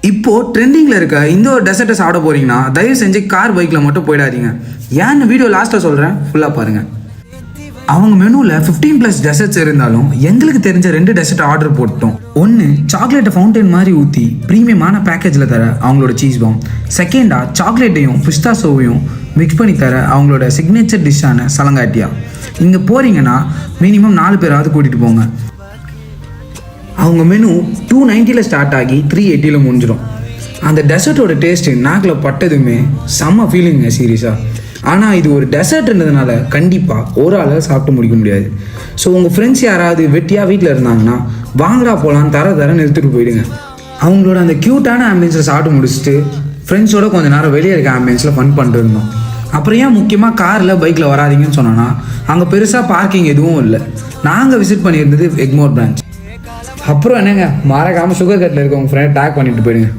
இப்போது ட்ரெண்டிங்கில் இருக்க இந்த ஒரு டெசர்ட்டை சாப்பிட போகிறீங்கன்னா தயவு செஞ்சு கார் பைக்கில் மட்டும் போயிடாதீங்க. ஏன்னு வீடியோ லாஸ்ட்டாக சொல்கிறேன், ஃபுல்லாக பாருங்கள். அவங்க மெனுவில் 15+ டெசர்ட்ஸ் இருந்தாலும் எங்களுக்கு தெரிஞ்ச 2 டெசர்ட் ஆர்டர் போட்டோம். ஒன்று சாக்லேட்டை ஃபவுண்டைன் மாதிரி ஊற்றி ப்ரீமியமான பேக்கேஜில் தர அவங்களோட சீஸ் பாம். செகண்டாக சாக்லேட்டையும் பிஸ்தாசோவையும் மிக்ஸ் பண்ணி தர அவங்களோட சிக்னேச்சர் டிஷ்ஷான சலங்காட்டியா. இங்கே போகிறீங்கன்னா மினிமம் 4 பேராவது கூட்டிகிட்டு போங்க. அவங்க மெனு 290 ஸ்டார்ட் ஆகி 380 முடிஞ்சிடும். அந்த டெசர்ட்டோட டேஸ்ட்டு நாக்கில் பட்டதுமே செம்ம ஃபீலிங்க சீரியஸாக. ஆனால் இது ஒரு டெசர்ட்ன்றதுனால கண்டிப்பாக ஒரு ஆளால் சாப்பிட்டு முடிக்க முடியாது. ஸோ உங்கள் ஃப்ரெண்ட்ஸ் யாராவது வெட்டியாக வீட்டில் இருந்தாங்கன்னா வாங்கடா போகலான்னு தரன்னு எடுத்துகிட்டு போயிடுங்க. அவங்களோட அந்த க்யூட்டான ஆம்பியன்ஸில் சாப்பிட்டு முடிச்சுட்டு ஃப்ரெண்ட்ஸோட கொஞ்சம் நேரம் வெளியே இருக்க ஆம்பியன்ஸில் ஃபன் பண்ணிட்டு இருந்தோம். அப்புறம் ஏன் முக்கியமாக காரில் பைக்கில் வராதிங்கன்னு சொன்னோன்னா அங்கே பெருசாக பார்க்கிங் எதுவும் இல்லை. நாங்கள் விசிட் பண்ணியிருந்தது எக்மோர் பிரான்ச். அப்புறம் என்னங்க, மறக்காமல் சுகர் கட்டில் இருக்க உங்கள் ஃப்ரெண்ட் டேக் பண்ணிட்டு போயிடுங்க.